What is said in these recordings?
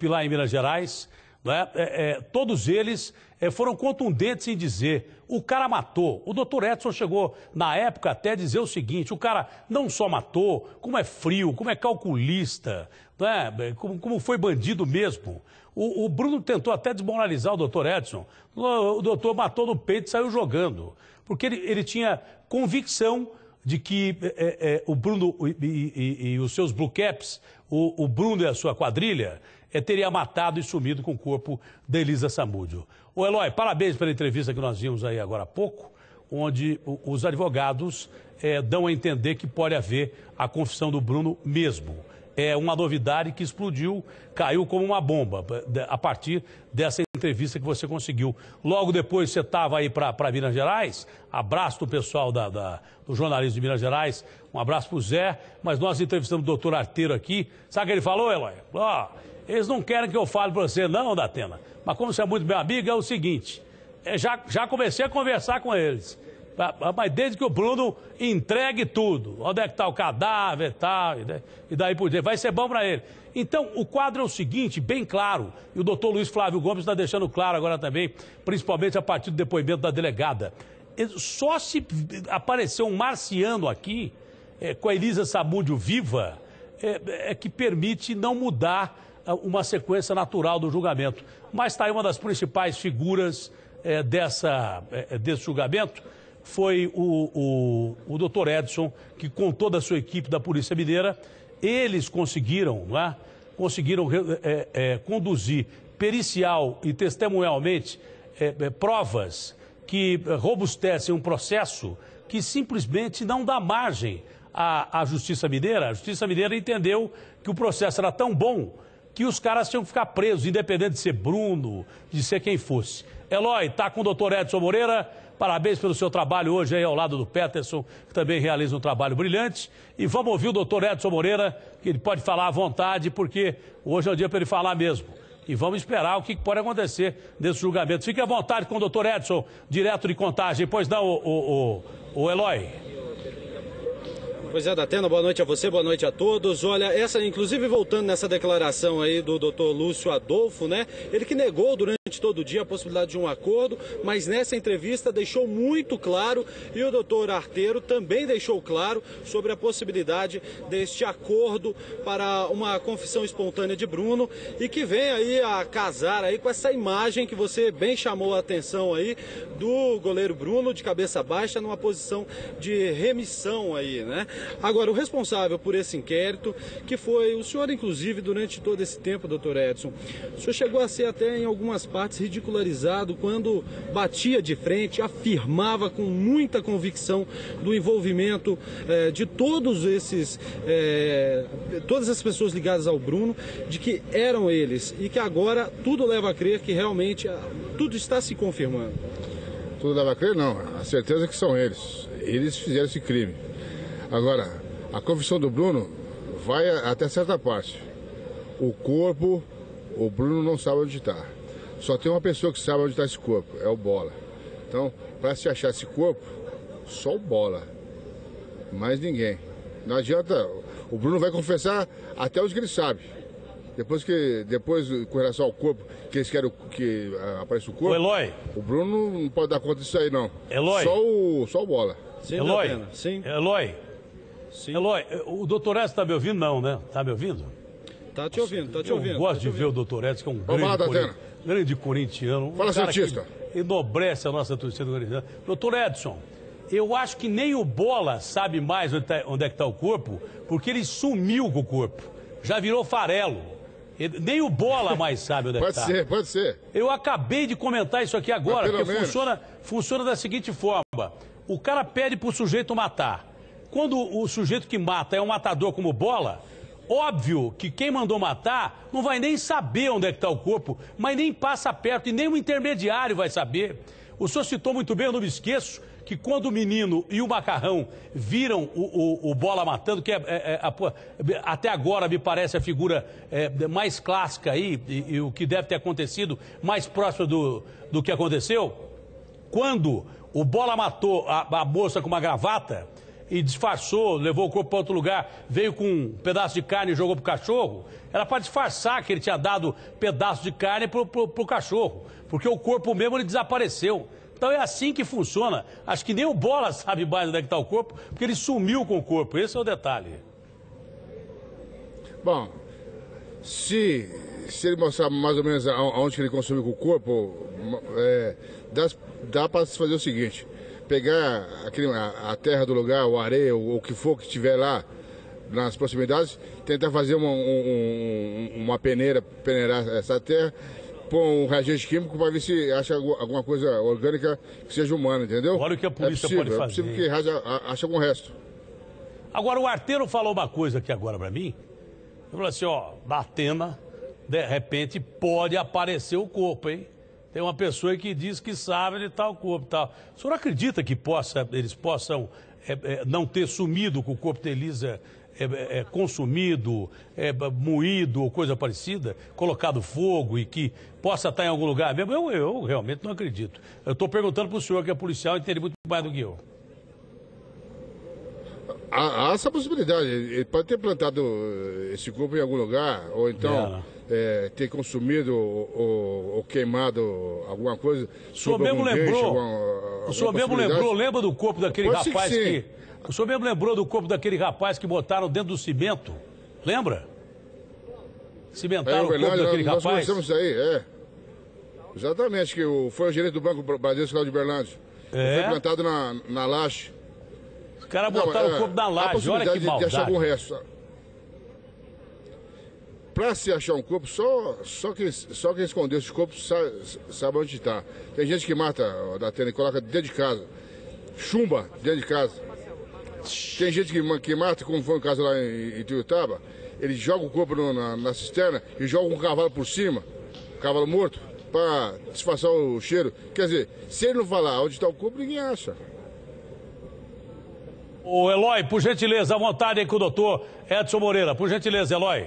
lá em Minas Gerais, né? Todos eles foram contundentes em dizer, o cara matou. O doutor Edson chegou, na época, até a dizer o seguinte, o cara não só matou, como é frio, como é calculista, né? Como foi bandido mesmo. O Bruno tentou até desmoralizar o doutor Edson. O doutor matou no peito e saiu jogando. Porque ele tinha convicção de que o Bruno e os seus Blue Caps, o Bruno e a sua quadrilha, teria matado e sumido com o corpo da Elisa Samúdio. Ô Eloy, parabéns pela entrevista que nós vimos aí agora há pouco, onde os advogados dão a entender que pode haver a confissão do Bruno mesmo. É uma novidade que explodiu, caiu como uma bomba, a partir dessa entrevista que você conseguiu. Logo depois você estava aí para Minas Gerais, abraço do pessoal do jornalismo de Minas Gerais, um abraço para o Zé, mas nós entrevistamos o doutor Arteiro aqui. Sabe o que ele falou, Eloy? Eles não querem que eu fale para você não, Datena, mas como você é muito meu amigo, é o seguinte, já comecei a conversar com eles. Mas desde que o Bruno entregue tudo, onde é que está o cadáver e daí por diante, vai ser bom para ele. Então, o quadro é o seguinte, bem claro, e o doutor Luiz Flávio Gomes está deixando claro agora também, principalmente a partir do depoimento da delegada. Só se aparecer um marciano aqui, com a Elisa Samúdio viva, que permite não mudar uma sequência natural do julgamento. Mas está aí uma das principais figuras desse julgamento, foi o doutor Edson, que com toda a sua equipe da Polícia Mineira, eles conseguiram, conduzir pericial e testemunhalmente provas que robustecem um processo que simplesmente não dá margem à Justiça Mineira. A Justiça Mineira entendeu que o processo era tão bom que os caras tinham que ficar presos, independente de ser Bruno, de ser quem fosse. Eloy, está com o doutor Edson Moreira. Parabéns pelo seu trabalho hoje aí ao lado do Peterson, que também realiza um trabalho brilhante. E vamos ouvir o doutor Edson Moreira, que ele pode falar à vontade, porque hoje é o dia para ele falar mesmo. E vamos esperar o que pode acontecer nesse julgamento. Fique à vontade com o doutor Edson, direto de Contagem. Pois não, o Eloy. Pois é, Datena, boa noite a você, boa noite a todos. Olha, inclusive voltando nessa declaração aí do doutor Lúcio Adolfo, né? Ele que negou durante todo o dia a possibilidade de um acordo, mas nessa entrevista deixou muito claro, e o doutor Arteiro também deixou claro sobre a possibilidade deste acordo para uma confissão espontânea de Bruno, e que vem aí a casar aí com essa imagem que você bem chamou a atenção aí do goleiro Bruno de cabeça baixa numa posição de remissão aí, né? Agora, o responsável por esse inquérito, que foi o senhor, inclusive, durante todo esse tempo, doutor Edson, o senhor chegou a ser até em algumas partes ridicularizado quando batia de frente, afirmava com muita convicção do envolvimento de todas as pessoas ligadas ao Bruno, de que eram eles, e que agora tudo leva a crer que realmente tudo está se confirmando. Tudo leva a crer? Não, a certeza é que são eles. Eles fizeram esse crime. Agora, a confissão do Bruno vai até certa parte. O corpo, o Bruno não sabe onde está. Só tem uma pessoa que sabe onde está esse corpo, é o Bola. Então, para se achar esse corpo, só o Bola. Mais ninguém. Não adianta, o Bruno vai confessar até os que ele sabe. Depois, com relação ao corpo, que eles querem que apareça o corpo, Eloy, o Bruno não pode dar conta disso aí, não. Eloy, só o Bola. Sim, Eloy, sim. Eloy, sim. Eloy, o doutor Edson está me ouvindo, não, né? Está me ouvindo? Está te ouvindo, está te ouvindo. Eu gosto de ver o doutor Edson, que é um grande corintiano. Fala, cientista. Enobrece a nossa torcida corintiana. Doutor Edson, eu acho que nem o Bola sabe mais onde é que está o corpo, porque ele sumiu com o corpo. Já virou farelo. Nem o Bola mais sabe onde é que está. Pode ser. Eu acabei de comentar isso aqui agora, porque funciona da seguinte forma. O cara pede para o sujeito matar. Quando o sujeito que mata é um matador como Bola, óbvio que quem mandou matar não vai nem saber onde é que está o corpo, mas nem passa perto e nem o intermediário vai saber. O senhor citou muito bem, eu não me esqueço, que quando o menino e o Macarrão viram o Bola matando, que até agora me parece a figura mais clássica aí, e o que deve ter acontecido mais próximo do que aconteceu, quando o Bola matou a moça com uma gravata, e disfarçou, levou o corpo para outro lugar, veio com um pedaço de carne e jogou pro cachorro, era para disfarçar que ele tinha dado pedaço de carne pro cachorro, porque o corpo mesmo ele desapareceu. Então é assim que funciona. Acho que nem o Bola sabe mais onde é que está o corpo, porque ele sumiu com o corpo. Esse é o detalhe. Bom, se ele mostrar mais ou menos aonde que ele consumiu com o corpo, dá para fazer o seguinte: pegar a terra do lugar, ou areia, ou o que for que tiver lá nas proximidades, tentar fazer uma peneirar essa terra, pôr um reagente químico para ver se acha alguma coisa orgânica que seja humana, entendeu? Olha o que a polícia pode fazer. É possível que ache algum resto. Agora, o Arteiro falou uma coisa aqui agora para mim. Ele falou assim, ó, da Atena, de repente pode aparecer o corpo, hein? Tem uma pessoa que diz que sabe onde está o corpo e tal. O senhor acredita que eles possam não ter sumido com o corpo de Elisa consumido, moído ou coisa parecida, colocado fogo e que possa estar em algum lugar mesmo? Eu realmente não acredito. Eu estou perguntando para o senhor, que é policial, entende muito mais do que eu. Há essa possibilidade. Ele pode ter plantado esse corpo em algum lugar, ou então ter consumido ou queimado alguma coisa. O senhor mesmo lembrou? O senhor mesmo lembrou? Lembra do corpo daquele rapaz que... O senhor mesmo lembrou do corpo daquele rapaz que botaram dentro do cimento? Lembra? Cimentaram o corpo daquele rapaz? Nós conversamos isso aí, Exatamente, que foi o gerente do Banco Bradesco lá de Berlândia. Foi plantado na laje. Os caras botaram o corpo na laje, olha que maldade. De achar algum resto. Para se achar um corpo, só quem escondeu esse corpo sabe onde está. Tem gente que mata da Atena e coloca dentro de casa. Chumba dentro de casa. Tem gente que mata, como foi o caso lá em Ituiutaba, ele joga o corpo na cisterna e joga um cavalo por cima, cavalo morto, para disfarçar o cheiro. Quer dizer, se ele não falar onde está o corpo, ninguém acha. Ô Eloy, por gentileza, à vontade aí com o doutor Edson Moreira. Por gentileza, Eloy.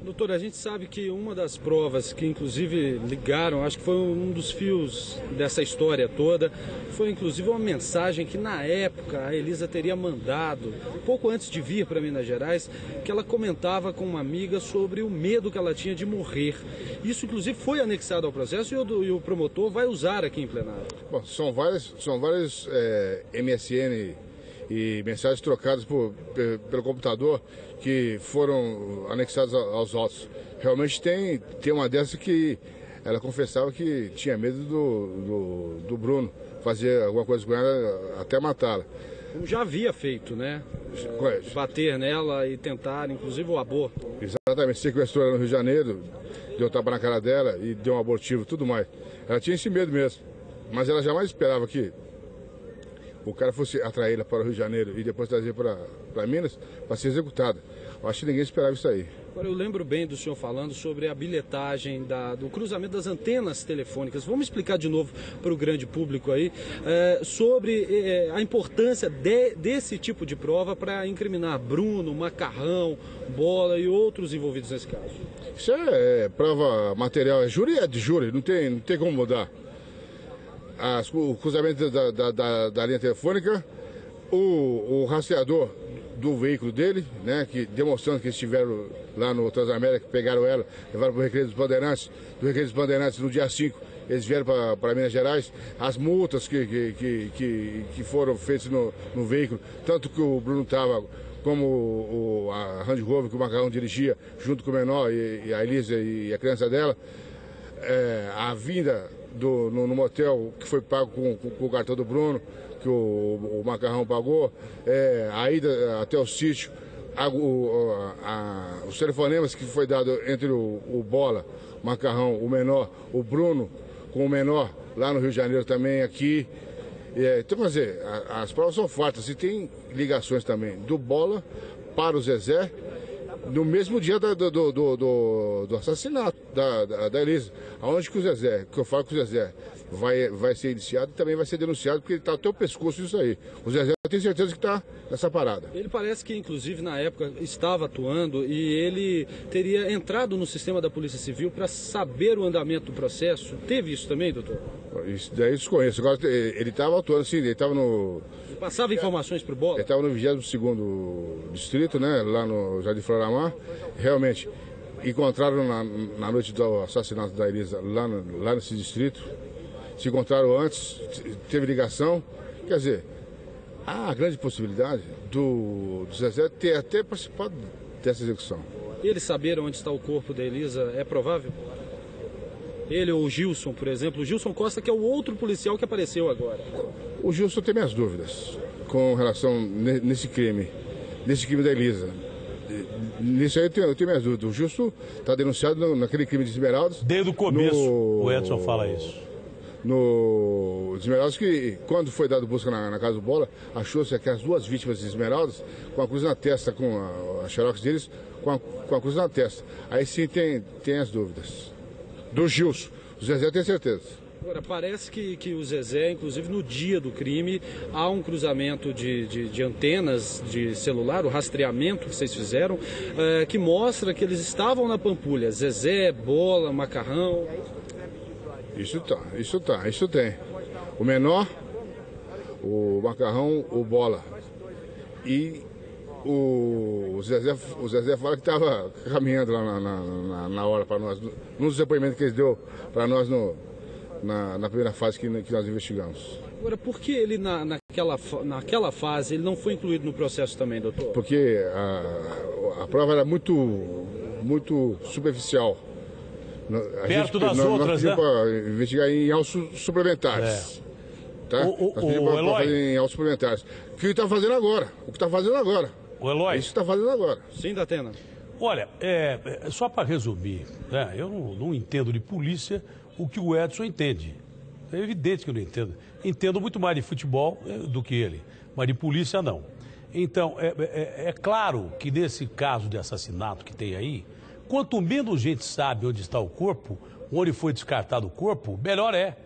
Doutor, a gente sabe que uma das provas que inclusive ligaram, acho que foi um dos fios dessa história toda, foi inclusive uma mensagem que na época a Elisa teria mandado, pouco antes de vir para Minas Gerais, que ela comentava com uma amiga sobre o medo que ela tinha de morrer. Isso inclusive foi anexado ao processo e o promotor vai usar aqui em plenário. Bom, são vários MSN e mensagens trocadas pelo computador que foram anexadas aos autos. Realmente tem uma dessa que ela confessava que tinha medo do Bruno fazer alguma coisa com ela até matá-la. Como já havia feito, né? Bater nela e tentar, inclusive, o aborto. Exatamente, sequestrou ela no Rio de Janeiro, deu tapa na cara dela e deu um abortivo, tudo mais. Ela tinha esse medo mesmo, mas ela jamais esperava que o cara fosse atraí-la para o Rio de Janeiro e depois trazer para Minas para ser executada. Eu acho que ninguém esperava isso aí. Agora, eu lembro bem do senhor falando sobre a bilhetagem do cruzamento das antenas telefônicas. Vamos explicar de novo para o grande público aí sobre a importância desse tipo de prova para incriminar Bruno, Macarrão, Bola e outros envolvidos nesse caso. Isso é prova material, é de júri, não tem como mudar. O cruzamento da linha telefônica, o rastreador do veículo dele, né, que demonstrando que eles estiveram lá no Transamérica, pegaram ela, levaram para o Recreio dos Bandeirantes. Do Recreio dos Bandeirantes, no dia 5, eles vieram para Minas Gerais. As multas que foram feitas no veículo, tanto que o Bruno estava, como a Range Rover que o Macarrão dirigia, junto com o menor e a Elisa e a criança dela, a vinda no motel que foi pago com o cartão do Bruno, que o Macarrão pagou, a ida até o sítio, os telefonemas que foi dado entre o Bola, o Macarrão, o menor, o Bruno com o menor, lá no Rio de Janeiro também, aqui. Então, quer dizer, as provas são fartas e tem ligações também do Bola para o Zezé, no mesmo dia do assassinato da Elisa. Aonde que o Zezé, que eu falo que o Zezé vai ser iniciado e também vai ser denunciado, porque ele está até o pescoço disso aí. O Zezé tem certeza que está nessa parada. Ele parece que, inclusive, na época estava atuando e ele teria entrado no sistema da Polícia Civil para saber o andamento do processo. Teve isso também, doutor? Isso daí eu desconheço. Agora, ele estava atuando, sim, ele estava no... Passava informações para o Bola? Ele estava no 22º distrito, né, lá no Jardim Floramar. Realmente, encontraram na noite do assassinato da Elisa lá nesse distrito. Se encontraram antes, teve ligação. Quer dizer, há a grande possibilidade do Zezé ter até participado dessa execução. Eles saberam onde está o corpo da Elisa, é provável? Ele ou o Gilson, por exemplo. O Gilson Costa, que é o outro policial que apareceu agora. O Gilson tem minhas dúvidas com relação nesse crime da Elisa. Nisso aí eu tenho minhas dúvidas. O Gilson está denunciado naquele crime de Esmeraldas. Desde o começo, o Edson fala isso. No Esmeraldas, que quando foi dado busca na casa do Bola, achou-se que as duas vítimas de Esmeraldas, com a cruz na testa, com a xerox deles, com a cruz na testa. Aí sim tem as dúvidas. Do Gilson. O Zezé tem certeza. Agora, parece que o Zezé, inclusive no dia do crime, há um cruzamento de antenas de celular, o rastreamento que vocês fizeram, que mostra que eles estavam na Pampulha. Zezé, Bola, Macarrão. Isso tem. O menor, o Macarrão, o Bola. E o Zezé fala que estava caminhando lá na hora para nós, nos depoimentos que ele deu para nós na primeira fase que nós investigamos. Agora, por que ele naquela fase ele não foi incluído no processo também, doutor? Porque a prova era muito superficial. Perto das outras, né? Para investigar em autos suplementares. Tá? Nós pedimos para fazer em autos suplementares. O que ele está fazendo agora? O Eloy. É isso que está fazendo agora. Sim, Datena. Olha, só para resumir, né, eu não entendo de polícia o que o Edson entende. É evidente que eu não entendo. Entendo muito mais de futebol do que ele, mas de polícia não. Então, é claro que nesse caso de assassinato que tem aí, quanto menos gente sabe onde está o corpo, onde foi descartado o corpo, melhor é.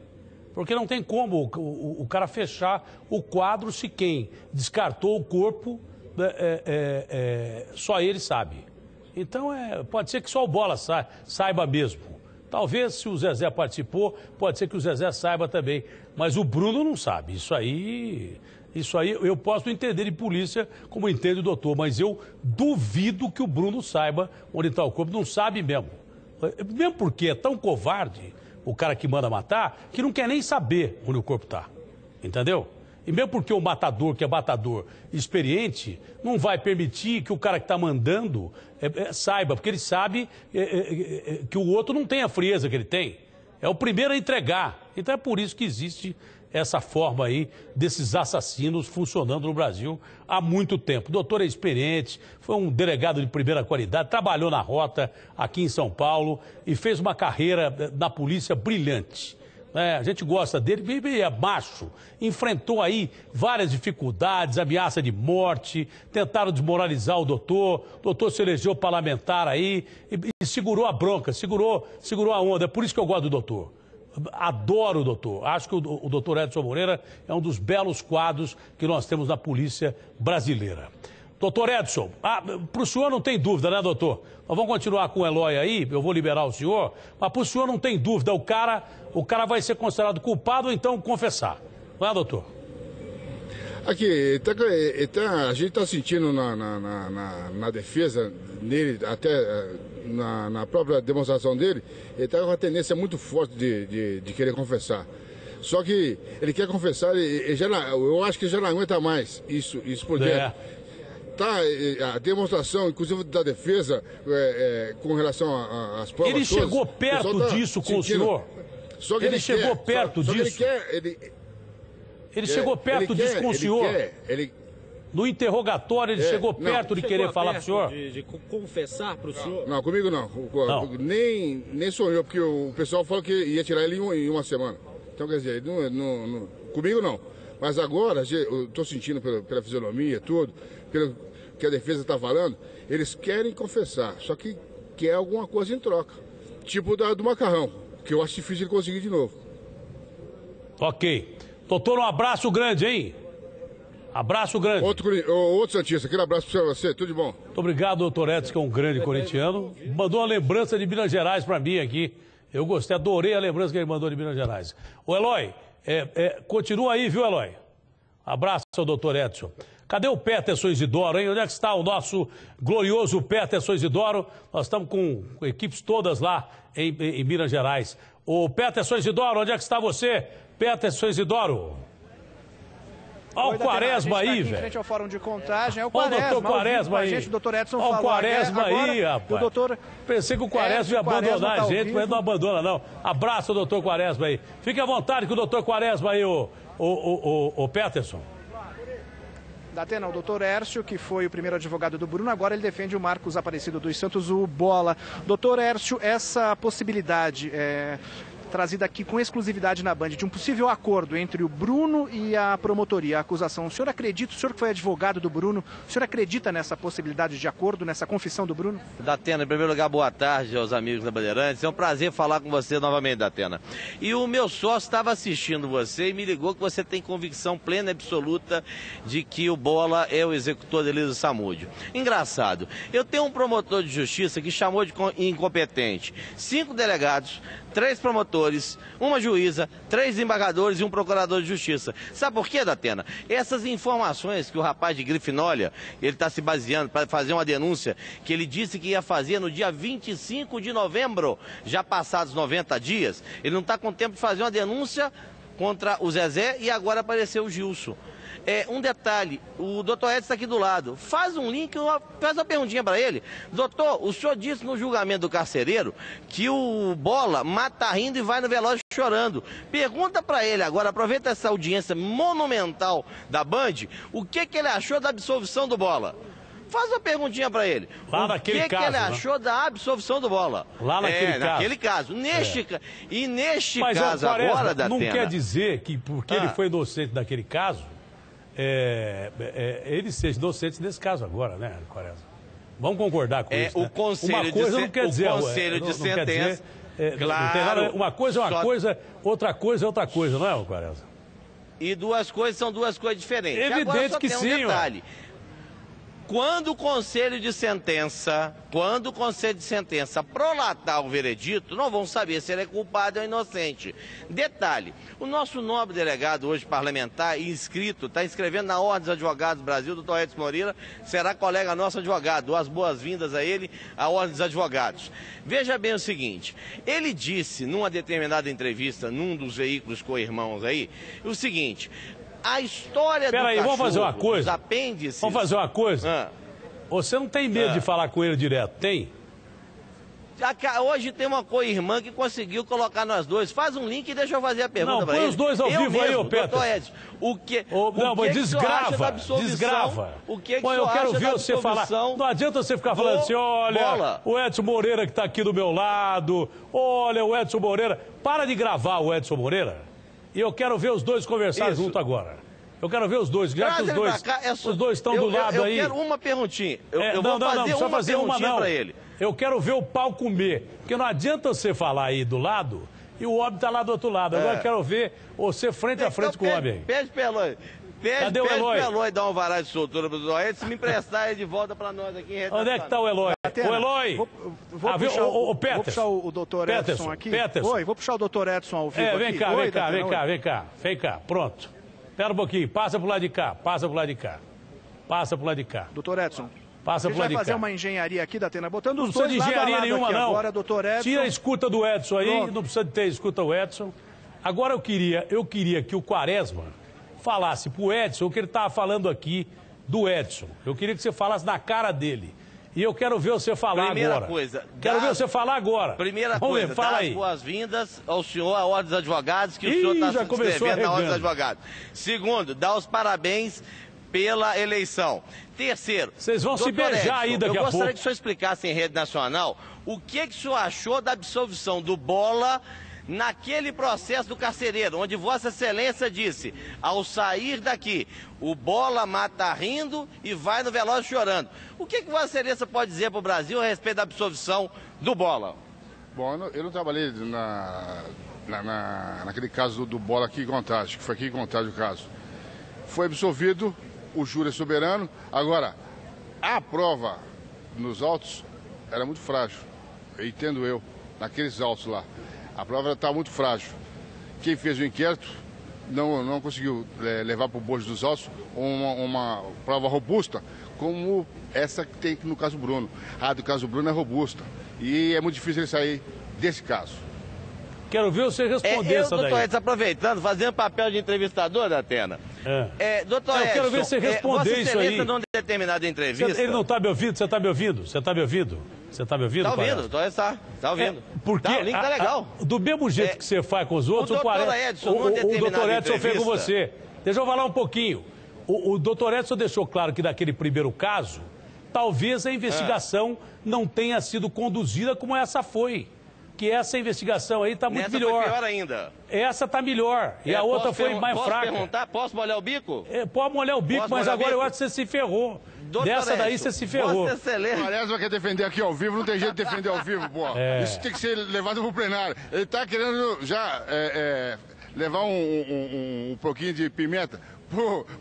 Porque não tem como o cara fechar o quadro se quem descartou o corpo, só ele sabe. Então, pode ser que só o Bola saiba mesmo. Talvez, se o Zezé participou, pode ser que o Zezé saiba também. Mas o Bruno não sabe. Isso aí eu posso entender de polícia como entende o doutor, mas eu duvido que o Bruno saiba onde está o corpo. Não sabe mesmo. Mesmo porque é tão covarde o cara que manda matar, que não quer nem saber onde o corpo está. Entendeu? E mesmo porque o matador, que é matador experiente, não vai permitir que o cara que está mandando saiba, porque ele sabe que o outro não tem a frieza que ele tem. É o primeiro a entregar. Então é por isso que existe essa forma aí desses assassinos funcionando no Brasil há muito tempo. O doutor é experiente, foi um delegado de primeira qualidade, trabalhou na rota aqui em São Paulo e fez uma carreira na polícia brilhante. A gente gosta dele, ele é macho, enfrentou aí várias dificuldades, ameaça de morte, tentaram desmoralizar o doutor se elegeu parlamentar aí e segurou a bronca, segurou a onda. É por isso que eu gosto do doutor. Adoro o doutor. Acho que o doutor Edson Moreira é um dos belos quadros que nós temos na polícia brasileira. Doutor Edson, para o senhor não tem dúvida, né, doutor? Nós vamos continuar com o Eloy aí, eu vou liberar o senhor, mas para o senhor não tem dúvida, o cara vai ser considerado culpado ou então confessar. Não é, doutor? Aqui, a gente está sentindo na defesa dele, até na própria demonstração dele, ele está com uma tendência muito forte de querer confessar. Só que ele quer confessar, eu acho que ele já não aguenta mais isso por dentro. Tá, a demonstração, inclusive da defesa, com relação às provas. Ele chegou perto disso com o senhor? Só que ele chegou perto disso? Ele chegou perto disso com o senhor? No interrogatório, ele chegou perto de querer falar para o senhor? De confessar para o senhor? Não, comigo não. Nem sonhou, porque o pessoal falou que ia tirar ele em uma semana. Então, quer dizer, comigo não. Mas agora, eu estou sentindo pela fisionomia, tudo, pelo que a defesa está falando, eles querem confessar, só que quer alguma coisa em troca. Tipo do Macarrão, que eu acho difícil ele conseguir de novo. Ok. Doutor, um abraço grande, hein? Abraço grande. Outro Santista, aquele abraço para você, tudo de bom. Muito obrigado, doutor Edson, que é um grande corintiano. Mandou uma lembrança de Minas Gerais para mim aqui. Eu gostei, adorei a lembrança que ele mandou de Minas Gerais. Ô, Eloy, continua aí, viu, Eloy? Abraço ao doutor Edson. Cadê o Peterson Isidoro, hein? Onde é que está o nosso glorioso Peterson Isidoro? Nós estamos com equipes todas lá em Minas Gerais. O Peterson Isidoro, onde é que está você? Peterson Isidoro. Olha o Quaresma aí, velho. Em frente ao Fórum de Contagem, é o Quaresma. Olha o doutor Quaresma aí. Gente, o doutor Edson falou. Olha o Quaresma aí, rapaz. O doutor... Pensei que o Quaresma ia abandonar a gente, mas não abandona, não. Abraço, doutor Quaresma aí. Fique à vontade com o doutor Quaresma aí, o Peterson. Datena, o doutor Hércio, que foi o primeiro advogado do Bruno, agora ele defende o Marcos Aparecido dos Santos, o Bola. Doutor Hércio, essa possibilidade trazida aqui com exclusividade na Band, de um possível acordo entre o Bruno e a promotoria, a acusação. O senhor acredita, o senhor que foi advogado do Bruno, o senhor acredita nessa possibilidade de acordo, nessa confissão do Bruno? Datena, em primeiro lugar, boa tarde aos amigos da Bandeirantes. É um prazer falar com você novamente, Datena. E o meu sócio estava assistindo você e me ligou que você tem convicção plena e absoluta de que o Bola é o executor de Elisa Samúdio. Engraçado, eu tenho um promotor de justiça que chamou de incompetente 5 delegados, 3 promotores, uma juíza, 3 desembargadores e um procurador de justiça. Sabe por quê, Datena? Essas informações que o rapaz de Grifinólia, ele está se baseando para fazer uma denúncia que ele disse que ia fazer no dia 25 de novembro, já passados 90 dias. Ele não está com tempo de fazer uma denúncia contra o Zezé e agora apareceu o Gilson. Um detalhe, o doutor Edson está aqui do lado, faz um link, faz uma perguntinha para ele. Doutor, o senhor disse no julgamento do carcereiro que o Bola mata rindo e vai no velório chorando. Pergunta para ele agora, aproveita essa audiência monumental da Band, o que ele achou da absolvição do Bola? Faz uma perguntinha para ele. Lá naquele caso, que ele achou da absolvição do Bola? Lá naquele caso. E neste Mas, caso agora, Datena... Não quer dizer que porque ele foi inocente naquele caso, ele seja inocente nesse caso agora, né, Quaresma? Vamos concordar com isso, né? O conselho uma coisa não quer dizer... O conselho de sentença... Claro. Uma coisa é uma coisa, outra coisa é outra coisa, não é, Quaresma? E duas coisas são duas coisas diferentes. Evidente agora só que tem um sim, detalhe. Quando o conselho de sentença prolatar o veredito, não vão saber se ele é culpado ou inocente. Detalhe, o nosso nobre delegado hoje parlamentar e inscrito, está inscrevendo na Ordem dos Advogados do Brasil, doutor Edson Moreira, será colega nosso advogado. Dou as boas-vindas a ele, à Ordem dos Advogados. Veja bem o seguinte, ele disse numa determinada entrevista, num dos veículos co-irmãos aí, o seguinte... A história do cachorro, vamos fazer uma coisa. Dos apêndices... Vamos fazer uma coisa? Você não tem medo de falar com ele direto, tem? Hoje tem uma co-irmã que conseguiu colocar nós dois. Faz um link e deixa eu fazer a pergunta para ele. Põe os dois ao vivo aí, ô Peter. Edson, desgrava. Eu quero ver você falar. Não adianta você ficar falando assim, olha, o Edson Moreira que está aqui do meu lado, olha, o Edson Moreira. Para de gravar o Edson Moreira. E eu quero ver os dois conversar junto agora. Eu quero ver os dois, já que os dois estão do lado aí. Eu quero uma perguntinha. Eu vou fazer uma perguntinha para ele. Eu quero ver o pau comer. Porque não adianta você falar aí do lado e o homem está lá do outro lado. Agora eu quero ver você frente a frente com o homem aí. Pede para Eloy. Cadê o Eloy? Pede pro Eloy dar um varal de soltura pro doutor Edson, se me emprestar ele de volta para nós aqui em Rede. Onde é que está o Eloy? O Eloy! Vou puxar o doutor Edson aqui. Vou puxar o doutor Edson ao vivo aqui. Vem cá. Pronto. Espera um pouquinho. Passa pro lado de cá. Doutor Edson. Passa pro lado de cá. Vai fazer uma engenharia aqui, Datena, botando os dois lado a lado. Não precisa de engenharia nenhuma, não. Agora, doutor Edson. Tira a escuta do Edson aí. Não precisa de ter escuta o Edson. Agora eu queria que o Quaresma falasse pro Edson o que ele estava falando aqui do Edson. Eu queria que você falasse na cara dele. E eu quero ver você falar agora. Quero ver você falar agora. Primeira coisa, dar as boas-vindas ao senhor, à Ordem dos Advogados, que o senhor está se inscrevendo na Ordem dos Advogados. Segundo, dar os parabéns pela eleição. Terceiro, vocês vão se beijar aí daqui a pouco. Eu gostaria que o senhor explicasse em rede nacional o que o senhor achou da absolvição do Bola naquele processo do carcereiro, onde Vossa Excelência disse, ao sair daqui, o Bola mata rindo e vai no velório chorando. O que Vossa Excelência pode dizer para o Brasil a respeito da absolvição do Bola? Bom, eu não trabalhei naquele caso do Bola aqui em Contagem, que foi aqui em Contagem o caso. Foi absolvido, o júri é soberano. Agora, a prova nos autos era muito frágil, entendo eu, naqueles autos lá. A prova está muito frágil. Quem fez o inquérito não conseguiu levar para o bojo dos autos uma prova robusta, como essa que tem no caso Bruno. A do caso Bruno é robusta. E é muito difícil ele sair desse caso. Quero ver você responder essa daí. Doutor Edson, aproveitando, fazendo papel de entrevistador da Atena. Doutor Edson, eu quero ver você responder isso aí. numa determinada entrevista... Ele não está me ouvindo? Você está me ouvindo? Você está me ouvindo? Você está me ouvindo? Está ouvindo, está ouvindo. Porque o link tá legal. Do mesmo jeito que você faz com os outros, o doutor Edson fez com você. Deixa eu falar um pouquinho. O doutor Edson deixou claro que naquele primeiro caso, talvez a investigação não tenha sido conduzida como essa foi. Que essa investigação aí está muito melhor. Foi pior ainda. Essa está melhor. E a outra foi mais fraca. Posso perguntar? Posso molhar o bico? Pode molhar o bico, mas agora eu acho que você se ferrou. Dessa daí você se ferrou. O Quaresma quer defender aqui ao vivo, não tem jeito de defender ao vivo, pô. Isso tem que ser levado pro plenário. Ele está querendo já levar um pouquinho de pimenta.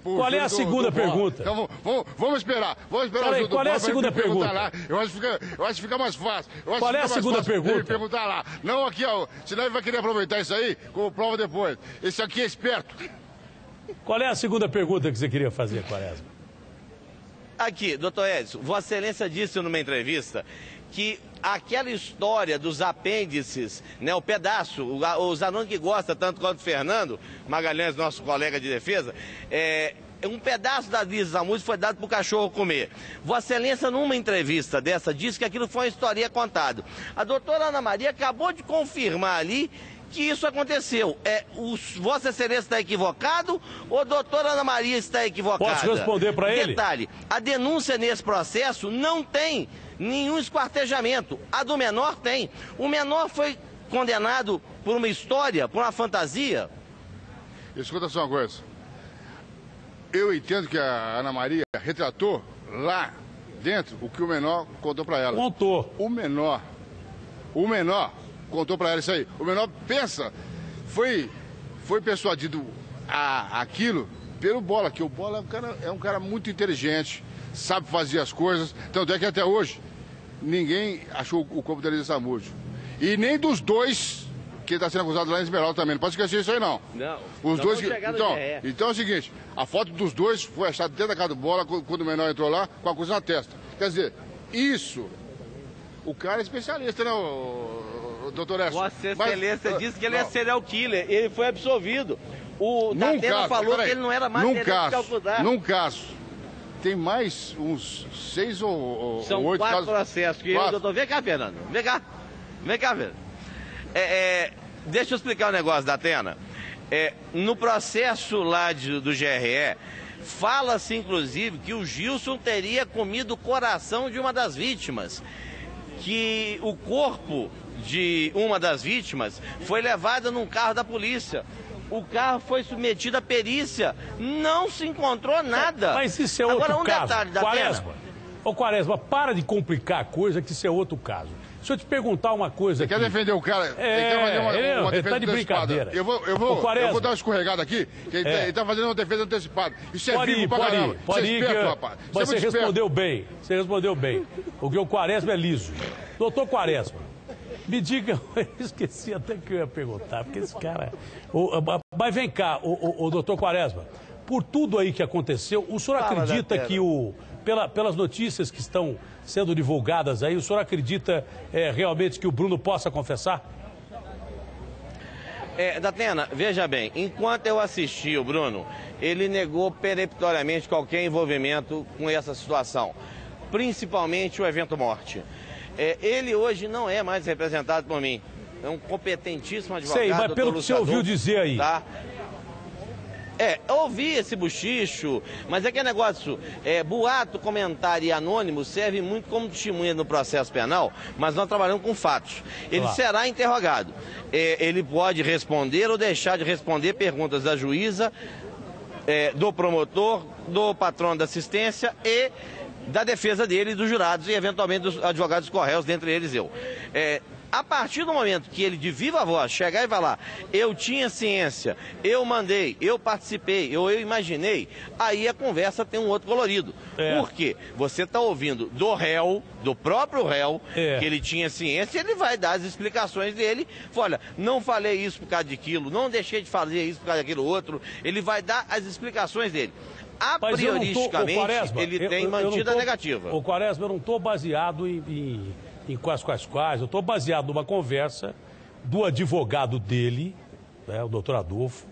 Qual é a segunda pergunta? Então, vamos esperar. Peraí, qual é a segunda pergunta? Lá. Eu acho que fica mais fácil. Qual é a segunda pergunta? Ele perguntar lá. Não aqui, ó. Senão ele vai querer aproveitar isso aí como prova depois. Esse aqui é esperto. Qual é a segunda pergunta que você queria fazer, Quaresma? Aqui, doutor Edson, Vossa Excelência disse numa entrevista que aquela história dos apêndices, né, o pedaço, o Zanon que gosta tanto quanto o Fernando Magalhães, nosso colega de defesa, um pedaço da Lisa Zamuzzi foi dado para o cachorro comer. Vossa Excelência, numa entrevista dessa, disse que aquilo foi uma história contada. A doutora Ana Maria acabou de confirmar ali que isso aconteceu. Vossa Excelência está equivocado ou a doutora Ana Maria está equivocada? Posso responder para ele? Detalhe, a denúncia nesse processo não tem nenhum esquartejamento. A do menor tem. O menor foi condenado por uma história, por uma fantasia. Escuta só uma coisa. Eu entendo que a Ana Maria retratou lá dentro o que o menor contou para ela. Contou. O menor contou para ela isso aí. O menor pensa, foi persuadido a aquilo pelo Bola, que o Bola é um cara muito inteligente, sabe fazer as coisas. Tanto é que até hoje ninguém achou o corpo da Lisa Zamuzzi. E nem dos dois que está sendo acusado lá em Esmeralda também. Não pode esquecer isso aí, não. Não. Os dois que... Então é o seguinte, a foto dos dois foi achada dentro da casa do Bola quando o menor entrou lá com a coisa na testa. Quer dizer, isso... O cara é especialista, né, o doutor Edson? Vossa Excelência disse que ele é serial killer. Ele foi absolvido. O Datena falou que ele não era mais Num caso, tem mais uns 6 ou 8 casos. São 4 processos. Doutor, vem cá, Fernando. Vem cá, Fernando. Deixa eu explicar o negócio da Atena. No processo lá do GRE, fala-se, inclusive, que o Gilson teria comido o coração de uma das vítimas. Que o corpo de uma das vítimas foi levado num carro da polícia. O carro foi submetido à perícia. Não se encontrou nada. Mas isso é outro caso. Detalhe da Quaresma. Ô, Quaresma, para de complicar a coisa, que isso é outro caso. Se eu te perguntar uma coisa. Você quer defender o cara? Ele tá de brincadeira. Eu vou dar uma escorregada aqui, que ele está fazendo uma defesa antecipada. Isso é vivo pra caramba. Pode ir, rapaz. Você respondeu bem. Você respondeu bem. Porque o Quaresma é liso. Doutor Quaresma, me diga, eu esqueci até que eu ia perguntar, porque esse cara... Mas vem cá, o doutor Quaresma, por tudo aí que aconteceu, o senhor acredita que pelas notícias que estão sendo divulgadas aí, o senhor acredita realmente que o Bruno possa confessar? Datena, veja bem, enquanto eu assisti o Bruno, ele negou peremptoriamente qualquer envolvimento com essa situação, principalmente o evento morte. Ele hoje não é mais representado por mim, é um competentíssimo advogado. Sei, mas pelo que você ouviu dizer aí... Tá? Eu ouvi esse buchicho, mas é que é negócio, boato, comentário e anônimo serve muito como testemunha no processo penal, mas nós trabalhamos com fatos. Ele será interrogado. Ele pode responder ou deixar de responder perguntas da juíza, do promotor, do patrão da assistência e da defesa dele, dos jurados e eventualmente dos advogados dos Correios, dentre eles eu. A partir do momento que ele, de viva voz, chegar e falar, eu tinha ciência, eu mandei, eu participei, eu imaginei, aí a conversa tem um outro colorido. Por quê? Você está ouvindo do réu, do próprio réu, que ele tinha ciência, ele vai dar as explicações dele. Olha, não falei isso por causa daquilo, não deixei de fazer isso por causa daquilo outro. Ele vai dar as explicações dele. A prioristicamente, Quaresma, ele tem mantido a negativa. O Quaresma, eu não estou baseado em quais, eu estou baseado numa conversa do advogado dele, né, o doutor Adolfo,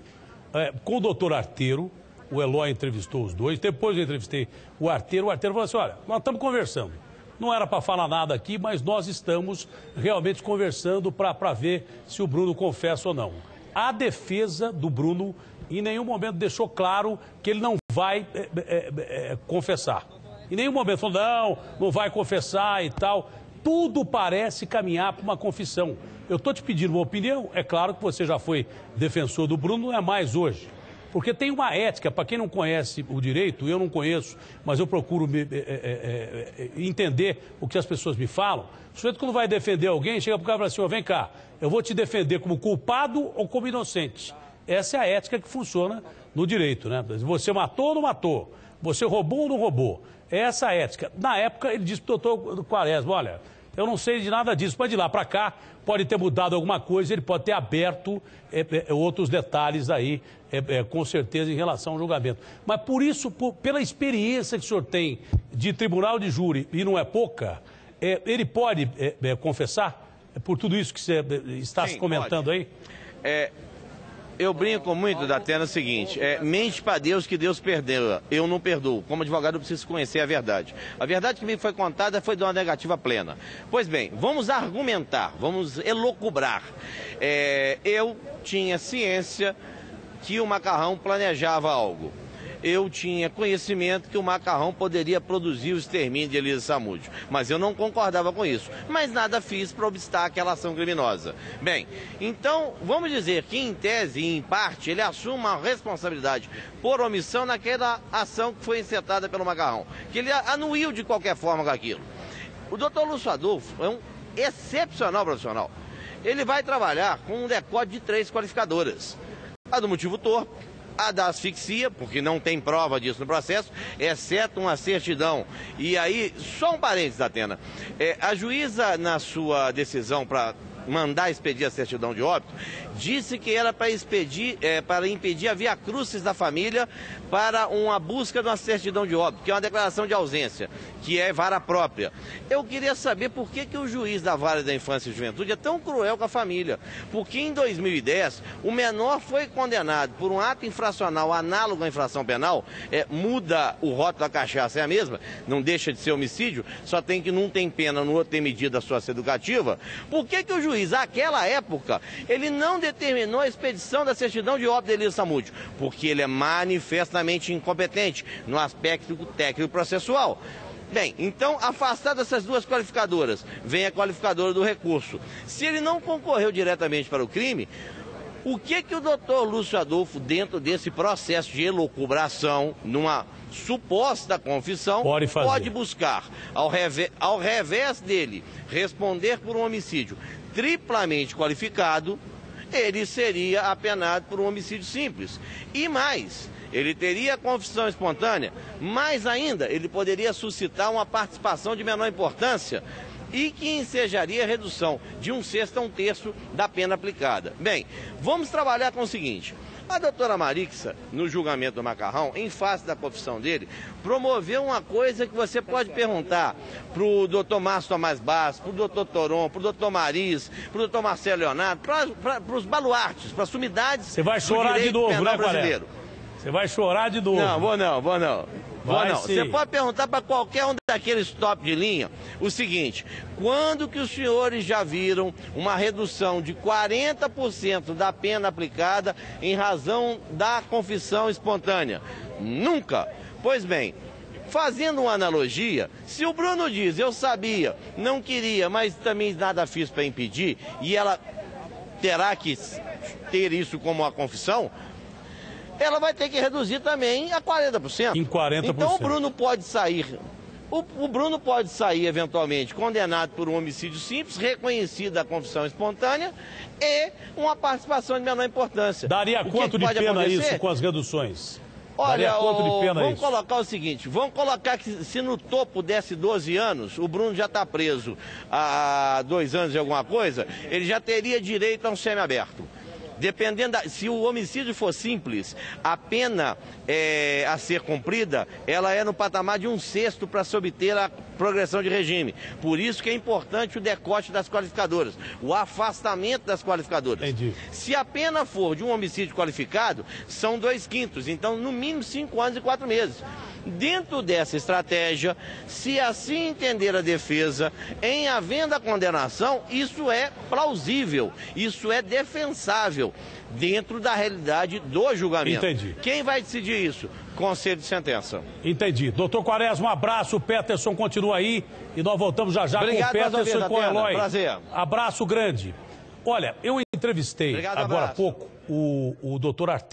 com o doutor Arteiro. O Eloy entrevistou os dois, depois eu entrevistei o Arteiro falou assim, olha, nós estamos conversando, não era para falar nada aqui, mas nós estamos realmente conversando para ver se o Bruno confessa ou não. A defesa do Bruno em nenhum momento deixou claro que ele não vai confessar. Em nenhum momento falou, não vai confessar e tal. Tudo parece caminhar para uma confissão. Eu estou te pedindo uma opinião, é claro que você já foi defensor do Bruno, não é mais hoje. Porque tem uma ética, para quem não conhece o direito, eu não conheço, mas eu procuro entender o que as pessoas me falam. O sujeito, quando vai defender alguém, chega para o cara e fala assim, vem cá, eu vou te defender como culpado ou como inocente. Essa é a ética que funciona no direito, né? Você matou ou não matou? Você roubou ou não roubou? É essa a ética. Na época, ele disse para o doutor Quaresma, olha, eu não sei de nada disso, mas de lá para cá pode ter mudado alguma coisa, ele pode ter aberto outros detalhes aí, com certeza, em relação ao julgamento. Mas por isso, pela experiência que o senhor tem de tribunal de júri, e não é pouca, ele pode confessar? Por tudo isso que você está se comentando aí? Eu brinco muito, Datena, o seguinte, mente para Deus que Deus perdoa, eu não perdoo. Como advogado eu preciso conhecer a verdade. A verdade que me foi contada foi de uma negativa plena. Pois bem, vamos argumentar, vamos elocubrar. Eu tinha ciência que o Macarrão planejava algo. Eu tinha conhecimento que o Macarrão poderia produzir o extermínio de Elisa Samúdio, mas eu não concordava com isso. Mas nada fiz para obstar aquela ação criminosa. Bem, então vamos dizer que em tese e em parte ele assume uma responsabilidade por omissão naquela ação que foi insertada pelo Macarrão, que ele anuiu de qualquer forma com aquilo. O doutor Lúcio Adolfo é um excepcional profissional. Ele vai trabalhar com um decote de 3 qualificadoras. A do motivo torpe, a da asfixia, porque não tem prova disso no processo, exceto uma certidão. E aí, só um parênteses, Atena. A juíza, na sua decisão para mandar expedir a certidão de óbito, disse que era para impedir a via crucis da família para uma busca de uma certidão de óbito, que é uma declaração de ausência, que é vara própria. Eu queria saber por que o juiz da Vara da Infância e Juventude é tão cruel com a família. Porque em 2010, o menor foi condenado por um ato infracional análogo à infração penal, muda o rótulo da cachaça, é a mesma, não deixa de ser homicídio, só tem que não tem pena, no outro tem medida socioeducativa. Por que o juiz, naquela época, ele não determinou a expedição da certidão de óbito de Elisa Samúdio? Porque ele é manifestamente incompetente no aspecto técnico processual. Bem, então, afastado dessas 2 qualificadoras, vem a qualificadora do recurso. Se ele não concorreu diretamente para o crime, o que o doutor Lúcio Adolfo, dentro desse processo de elucubração, numa suposta confissão, pode buscar? Ao revés dele responder por um homicídio triplamente qualificado, ele seria apenado por um homicídio simples. E mais, ele teria confissão espontânea, mais ainda, ele poderia suscitar uma participação de menor importância e que ensejaria a redução de 1/6 a 1/3 da pena aplicada. Bem, vamos trabalhar com o seguinte. A doutora Marixa, no julgamento do Macarrão, em face da confissão dele, promoveu uma coisa que você pode perguntar para o doutor Márcio Tomás Bass, para o doutor Toron, para o doutor Maris, para o doutor Marcelo Leonardo, para os baluartes, para as sumidades. Você vai chorar de novo, né, brasileiro? Você vai chorar de novo. Não, vou não. Você pode perguntar para qualquer um daqueles top de linha o seguinte: quando que os senhores já viram uma redução de 40% da pena aplicada em razão da confissão espontânea? Nunca. Pois bem, fazendo uma analogia, se o Bruno diz, eu sabia, não queria, mas também nada fiz para impedir, e ela terá que ter isso como uma confissão, ela vai ter que reduzir também a 40%. Em 40%. Então o Bruno pode sair O Bruno pode sair, eventualmente, condenado por um homicídio simples, reconhecida a confissão espontânea e uma participação de menor importância. Daria quanto de pena isso com as reduções? Olha, vamos colocar o seguinte, vamos colocar que se no topo desse 12 anos, o Bruno já está preso há 2 anos e alguma coisa, ele já teria direito a um semiaberto. Dependendo, se o homicídio for simples, a pena a ser cumprida, ela é no patamar de 1/6 para se obter a progressão de regime. Por isso que é importante o decote das qualificadoras, o afastamento das qualificadoras. Entendi. Se a pena for de um homicídio qualificado, são 2/5, então no mínimo 5 anos e 4 meses. Dentro dessa estratégia, se assim entender a defesa, em havendo a condenação, isso é plausível, isso é defensável, dentro da realidade do julgamento. Entendi. Quem vai decidir isso? Conselho de sentença. Entendi. Doutor Quaresma, um abraço, o Peterson continua aí e nós voltamos já Obrigado, com o Peterson e com o Eloy. Prazer. Abraço grande. Olha, eu entrevistei agora há pouco o doutor Arthur.